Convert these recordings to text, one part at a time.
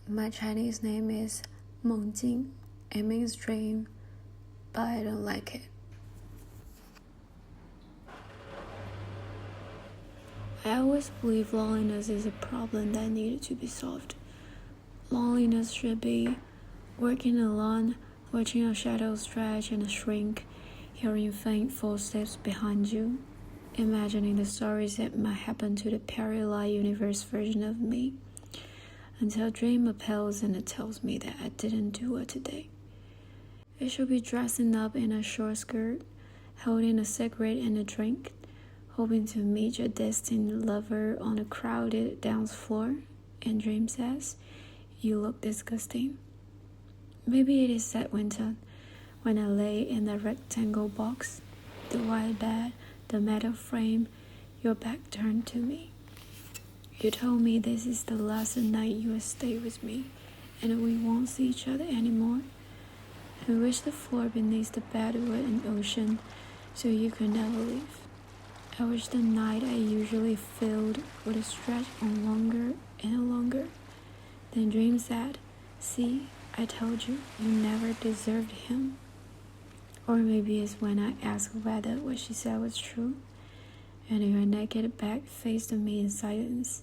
My Chinese name is Mengjing. It means dream, but I don't like it. I always believe loneliness is a problem that needed to be solved. Loneliness should be working alone, watching a shadow stretch and shrink, hearing faint footsteps behind you, imagining the stories that might happen to the parallel universe version of me, until dream appeals and it tells me that I didn't do it today. It should be dressing up in a short skirt, holding a cigarette and a drink, hoping to meet your destined lover on a crowded dance floor, and dream says, "You look disgusting." Maybe it is that winter, when I lay in the rectangle box, the white bed, the metal frame, your back turned to me. You told me this is the last night you will stay with me, and we won't see each other anymore. I wish the floor beneath the bed were an ocean, so you could never leave. I wish the night I usually filled would stretch on longer and longer. Then dream said, "See, I told you, you never deserved him." Or maybe it's when I asked whether what she said was true, and your naked back faced me in silence.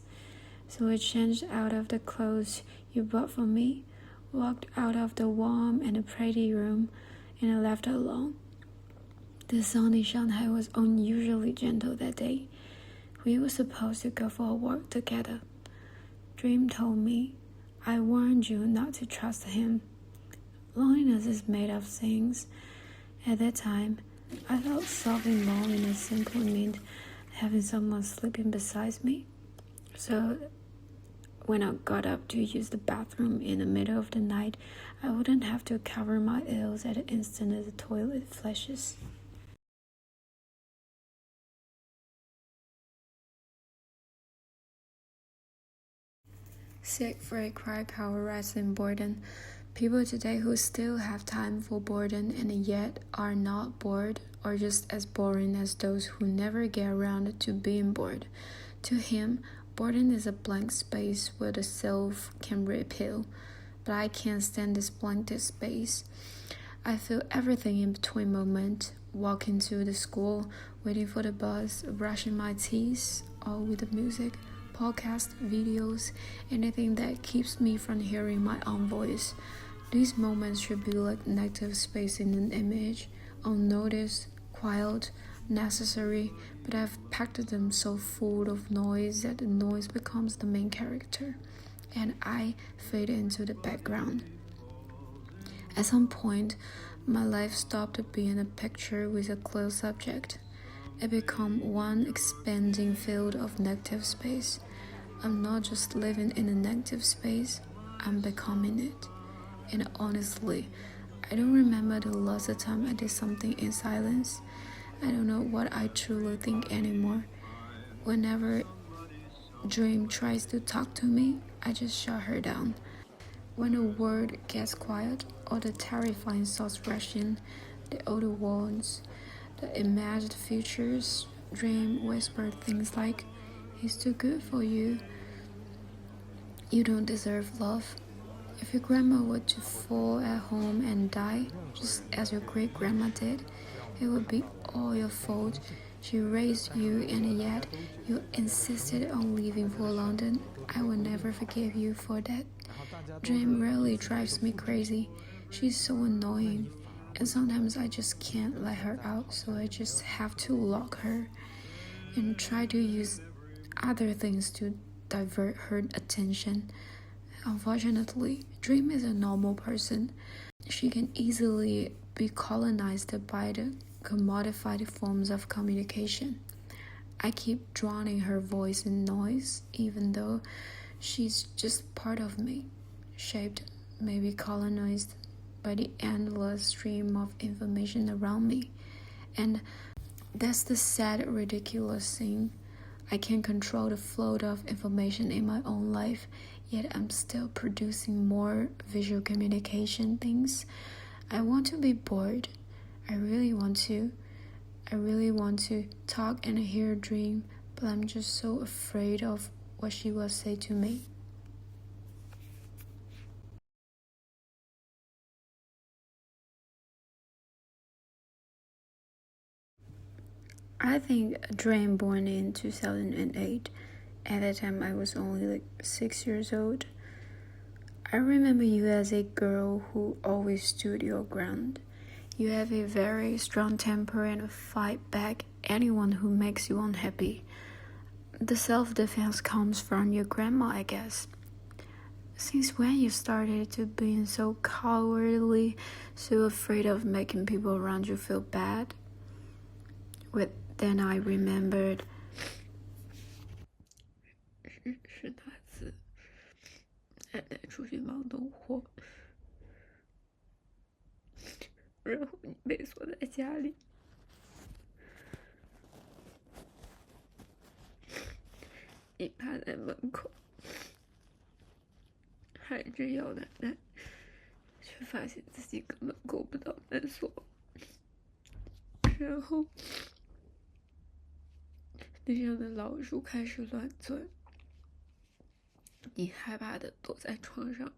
So I changed out of the clothes you bought for me, walked out of the warm and pretty room, and I left alone. The sun in Shanghai was unusually gentle that day. We were supposed to go for a walk together. Dream told me, "I warned you not to trust him." Loneliness is made of things. At that time, I thought solving loneliness simply meant having someone sleeping beside me. So when I got up to use the bathroom in the middle of the night, I wouldn't have to cover my ears at the instant the toilet flushes. Siegfried Kracauer writes in Boredom, people today who still have time for boredom and yet are not bored are just as boring as those who never get around to being bored. To him, boredom is a blank space where the self can reappear, but I can't stand this blank space. I feel everything in between moments, walking to the school, waiting for the bus, brushing my teeth, all with the music, podcast, videos, anything that keeps me from hearing my own voice. These moments should be like negative space in an image, unnoticed, quiet, necessary, but I've packed them so full of noise that the noise becomes the main character, and I fade into the background. At some point, my life stopped being a picture with a clear subject. It became one expanding field of negative space. I'm not just living in a negative space, I'm becoming it. And honestly, I don't remember the last time I did something in silence. I don't know what I truly think anymore. Whenever Dream tries to talk to me, I just shut her down. When a word gets quiet, or the terrifying thoughts rush in, the older ones, the imagined futures, Dream whispered things like, "He's too good for you. You don't deserve love. If your grandma were to fall at home and die, just as your great-grandma did, it would be all your fault. She raised you and yet you insisted on leaving for London. I will never forgive you for that." Dream really drives me crazy. She's so annoying, and sometimes I just can't let her out, so I just have to lock her and try to use other things to divert her attention. Unfortunately, Dream is a normal person. She can easily be colonized by the commodified forms of communication. I keep drowning her voice in noise, even though she's just part of me, shaped, maybe colonized by the endless stream of information around me. And that's the sad, ridiculous thing. I can control the flow of information in my own life, yet I'm still producing more visual communication things. I want to be bored. I really want to. I really want to talk and hear Dream, but I'm just so afraid of what she will say to me. I think a dream born in 2008. At that time, I was only like 6 years old. I remember you as a girl who always stood your ground. You have a very strong temper and fight back anyone who makes you unhappy. The self-defense comes from your grandma, I guess. Since when you started to being so cowardly, so afraid of making people around you feel bad? Then I remembered. 是那次奶奶出去忙农活，然后你被锁在家里，你趴在门口，喊着要奶奶，却发现自己根本够不到门锁，然后地上的老鼠开始乱窜，你害怕的躲在床上，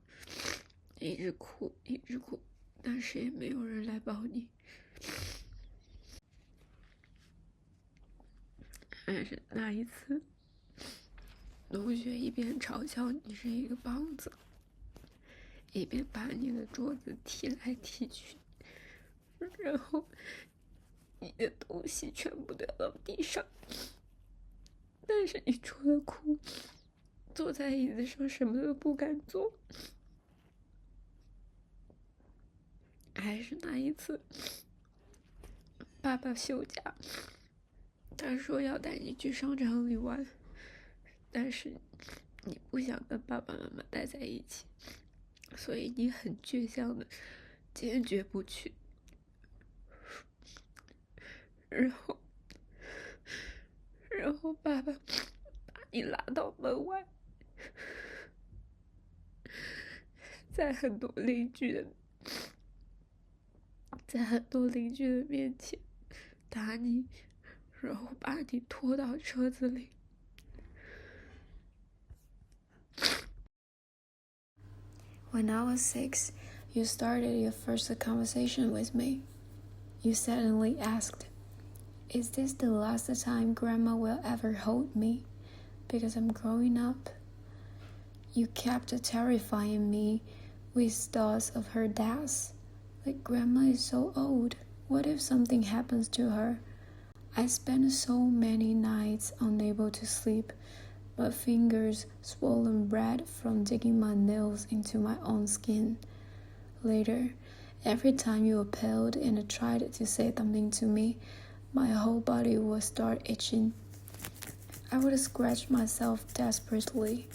一直哭，一直哭，但是也没有人来抱你。但是那一次，同学一边嘲笑你是一个棒子，一边把你的桌子踢来踢去，然后你的东西全部掉到地上，但是你除了哭，坐在椅子上什么都不敢做。还是那一次，爸爸休假，他说要带你去商场里玩，但是你不想跟爸爸妈妈待在一起，所以你很倔强的坚决不去。然后爸爸把你拉到门外，在很多邻居的面前打你，然后把你拖到车子里。When I was 6, you started your first conversation with me. You suddenly asked, "Is this the last time Grandma will ever hold me? Because I'm growing up." You kept terrifying me with thoughts of her death. Like, Grandma is so old. What if something happens to her? I spent so many nights unable to sleep, my fingers swollen red from digging my nails into my own skin. Later, every time you appealed and tried to say something to me, my whole body would start itching. I would scratch myself desperately,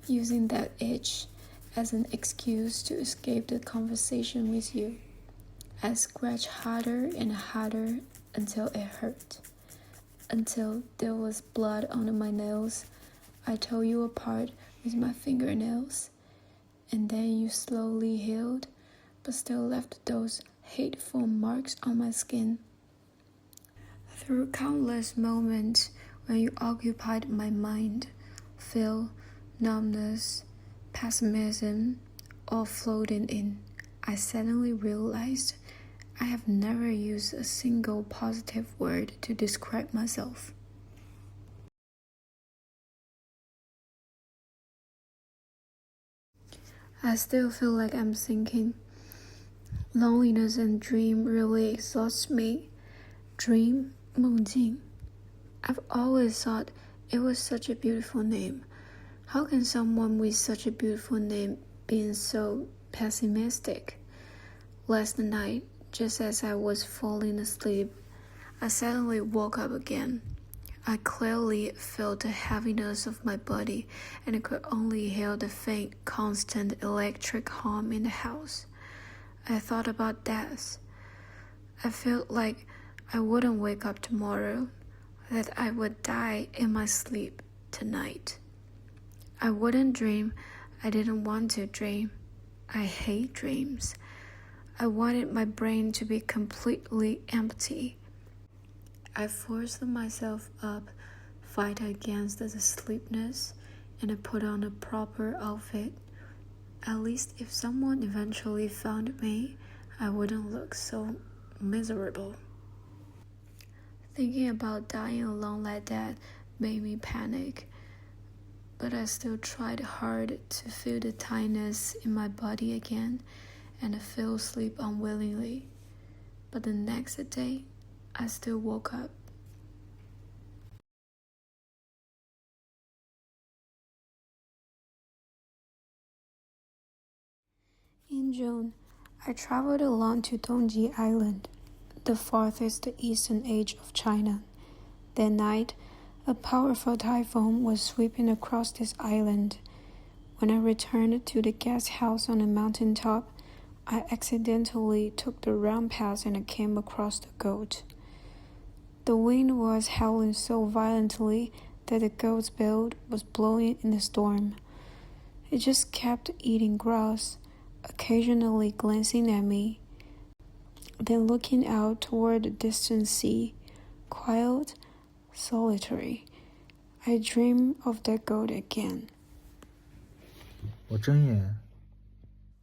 using that itch as an excuse to escape the conversation with you. I scratched harder and harder until it hurt. Until there was blood on my nails, I tore you apart with my fingernails. And then you slowly healed, but still left those hateful marks on my skin. Through countless moments when you occupied my mind, fear, numbness, pessimism, all floating in, I suddenly realized I have never used a single positive word to describe myself. I still feel like I'm sinking. Loneliness and dream really exhaust me. Dream, Mengjing. I've always thought it was such a beautiful name. How can someone with such a beautiful name be so pessimistic? Last night, just as I was falling asleep, I suddenly woke up again. I clearly felt the heaviness of my body and could only hear the faint, constant electric hum in the house. I thought about death. I felt like I wouldn't wake up tomorrow, that I would die in my sleep tonight. I wouldn't dream. I didn't want to dream. I hate dreams. I wanted my brain to be completely empty. I forced myself up, fight against the sleepiness, and I put on a proper outfit. At least if someone eventually found me, I wouldn't look so miserable. Thinking about dying alone like that made me panic, but I still tried hard to feel the tightness in my body again and fell asleep unwillingly. But the next day, I still woke up. In June, I traveled alone to Dongji Island, the farthest eastern edge of China. That night, a powerful typhoon was sweeping across this island. When I returned to the guest house on the mountaintop, I accidentally took the wrong path and I came across the goat. The wind was howling so violently that the goat's bell was blowing in the storm. It just kept eating grass, occasionally glancing at me, then looking out toward the distant sea, quiet, solitary. I dream of that goat again. 我睁眼，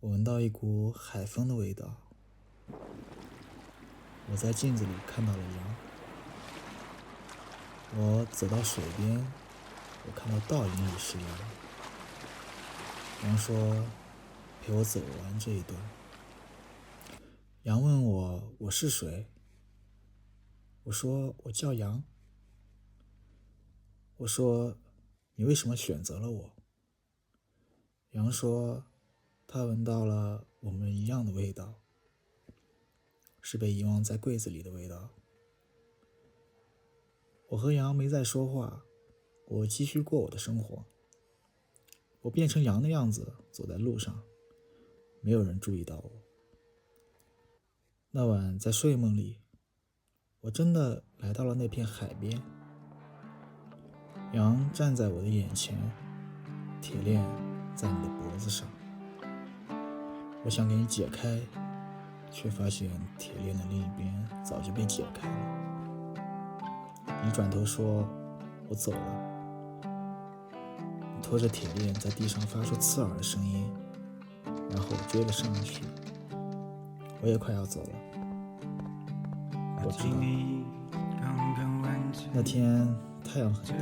我闻到一股海风的味道。我在镜子里看到了羊。我走到水边，我看到倒影里是羊。羊说：“陪我走完这一段。”羊问我是谁？我说我叫羊。我说你为什么选择了我？羊说他闻到了我们一样的味道，是被遗忘在柜子里的味道。我和羊没再说话，我继续过我的生活。我变成羊的样子走在路上，没有人注意到我。那晚在睡梦里，我真的来到了那片海边。羊站在我的眼前，铁链在你的脖子上。我想给你解开，却发现铁链的另一边早就被解开了。你转头说：“我走了。”你拖着铁链在地上发出刺耳的声音，然后追了上去。我也快要走了。我知道，那天太阳很大，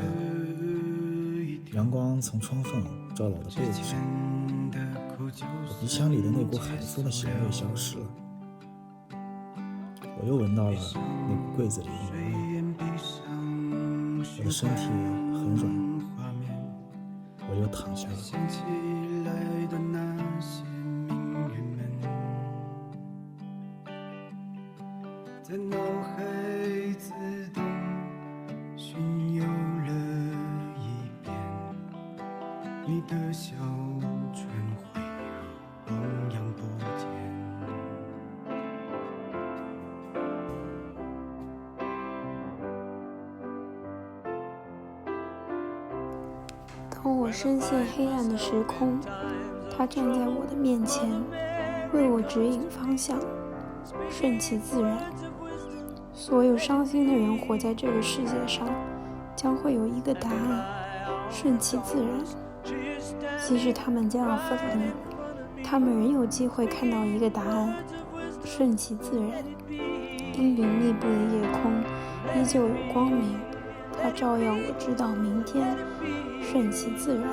阳光从窗缝照到我的被子上，我鼻腔里的那股海风的咸味消失了，我又闻到了那股柜子里的油味，我的身体很软，我又躺下了。在脑海自动巡游了一遍，你的小船会亡羊补剪。当我深陷黑暗的时空，他站在我的面前，为我指引方向，顺其自然。所有伤心的人活在这个世界上，将会有一个答案，顺其自然。即使他们将要分离，他们仍有机会看到一个答案，顺其自然。阴云密布的夜空依旧有光明，它照耀我知道明天，顺其自然。